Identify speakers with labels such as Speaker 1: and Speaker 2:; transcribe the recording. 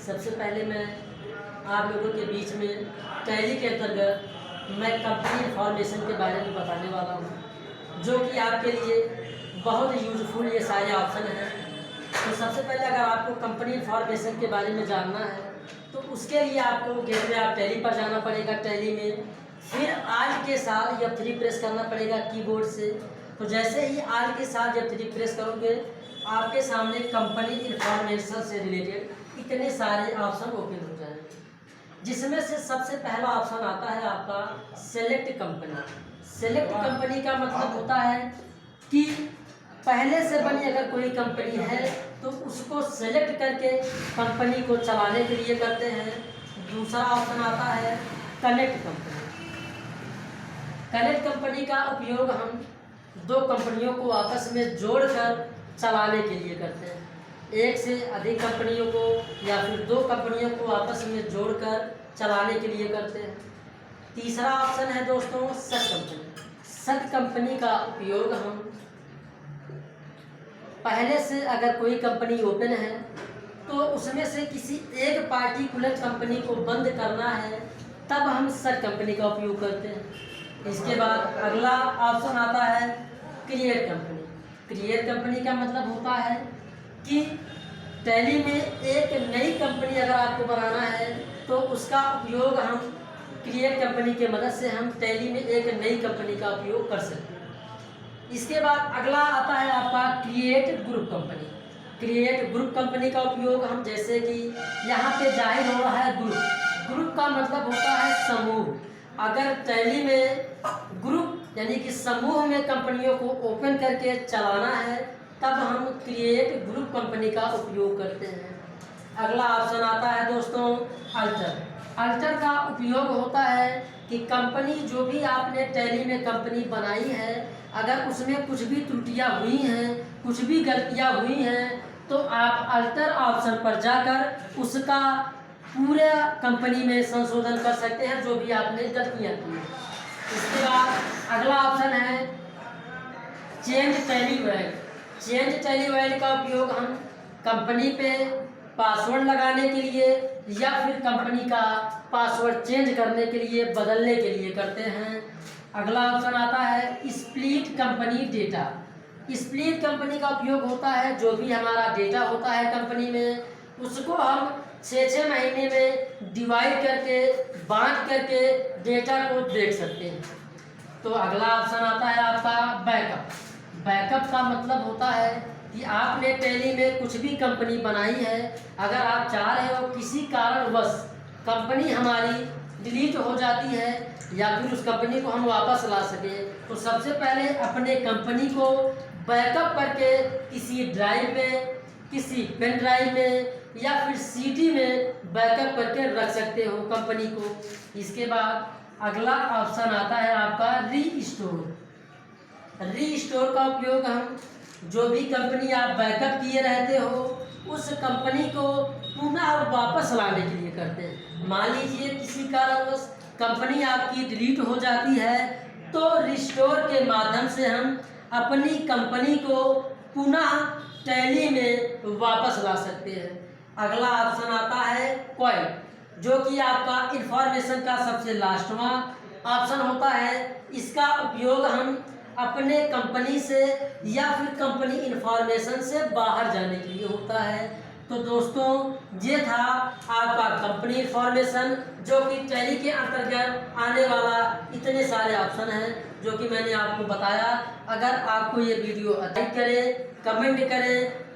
Speaker 1: सबसे पहले मैं आप लोगों के बीच में टैली के अंतर्गत मैं कंपनी इन्फॉर्मेशन के बारे में बताने वाला हूँ, जो कि आपके लिए बहुत यूज़फुल ये सारे ऑप्शन हैं। तो सबसे पहले अगर आपको कंपनी इन्फॉर्मेशन के बारे में जानना है तो उसके लिए आपको गेटवे ऑफ टैली पर जाना पड़ेगा। टैली में फिर आल के साथ F3 प्रेस करना पड़ेगा कीबोर्ड से। तो जैसे ही आल के साथ F3 प्रेस करोगे आपके सामने कंपनी इन्फॉर्मेशन से रिलेटेड इतने सारे ऑप्शन ओपन हो जाएंगे, जिसमें से सबसे पहला ऑप्शन आता है आपका सेलेक्ट कंपनी। सेलेक्ट कंपनी का मतलब होता है कि पहले से बनी अगर कोई कंपनी है तो उसको सेलेक्ट करके कंपनी को चलाने के लिए करते हैं। दूसरा ऑप्शन आता है कनेक्ट कंपनी। कनेक्ट कंपनी का उपयोग हम दो कंपनियों को आपस में जोड़कर चलाने के लिए करते हैं। एक से अधिक कंपनियों को या फिर दो कंपनियों को आपस में जोड़कर चलाने के लिए करते हैं। तीसरा ऑप्शन है दोस्तों सेट कंपनी। सेट कंपनी का उपयोग हम पहले से अगर कोई कंपनी ओपन है तो उसमें से किसी एक पार्टिकुलर कंपनी को बंद करना है, तब हम सेट कंपनी का उपयोग करते हैं। इसके बाद अगला ऑप्शन आता है क्रिएट कंपनी। क्रिएट कंपनी का मतलब होता है कि टैली में एक नई कंपनी अगर आपको बनाना है तो उसका उपयोग हम क्रिएट कंपनी के मदद से हम टैली में एक नई कंपनी का उपयोग कर सकते हैं। इसके बाद अगला आता है आपका create group company. Create group company का उपयोग हम जैसे कि यहाँ पे जाहिर हो रहा है ग्रुप। ग्रुप का मतलब होता है समूह। अगर टैली में ग्रुप यानी कि समूह में कंपनियों को ओपन करके चलाना है तब हम क्रिएट ग्रुप कंपनी का उपयोग करते हैं। अगला ऑप्शन आता है दोस्तों अल्टर। अल्टर का उपयोग होता है कि कंपनी जो भी आपने टैली में कंपनी बनाई है अगर उसमें कुछ भी त्रुटियां हुई हैं, कुछ भी गलतियां हुई हैं, तो आप अल्टर ऑप्शन पर जाकर उसका पूरे कंपनी में संशोधन कर सकते हैं जो भी आपने गलतियां की हैं। इसके बाद अगला ऑप्शन है change tally word. Change tally word का उपयोग हम कंपनी पे पासवर्ड लगाने के लिए या फिर कंपनी का पासवर्ड चेंज करने के लिए, बदलने के लिए करते हैं। अगला ऑप्शन आता है split company data. Split company का उपयोग होता है जो भी हमारा डेटा होता है कंपनी में उसको हम 6 महीने में डिवाइड करके बांट करके डेटा को देख सकते हैं। तो अगला ऑप्शन आता है आपका बैकअप। बैकअप का मतलब होता है कि आपने टैली में कुछ भी कंपनी बनाई है, अगर आप चाह रहे हो किसी कारणवश कंपनी हमारी डिलीट हो जाती है या फिर उस कंपनी को हम वापस ला सकें, तो सबसे पहले अपने कंपनी को बैकअप करके किसी ड्राइव में, किसी पेन ड्राइव में या फिर सीडी में बैकअप करके रख सकते हो कंपनी को। इसके बाद अगला ऑप्शन आता है आपका रीस्टोर। रीस्टोर का उपयोग हम जो भी कंपनी आप बैकअप किए रहते हो उस कंपनी को पुनः वापस लाने के लिए करते हैं। मान लीजिए किसी कारणवश कंपनी आपकी डिलीट हो जाती है तो रिस्टोर के माध्यम से हम अपनी कंपनी को पुनः टैली में वापस ला सकते हैं। अगला ऑप्शन आता है कॉइन, जो कि आपका इन्फॉर्मेशन का सबसे लास्टवां ऑप्शन होता है। इसका उपयोग हम अपने कंपनी से या फिर कंपनी इन्फॉर्मेशन से बाहर जाने के लिए होता है। तो दोस्तों ये था आपका कंपनी इन्फॉर्मेशन, जो कि टैली के अंतर्गत आने वाला इतने सारे ऑप्शन हैं जो कि मैंने आपको बताया। अगर आपको ये वीडियो अच्छा करें, कमेंट करें,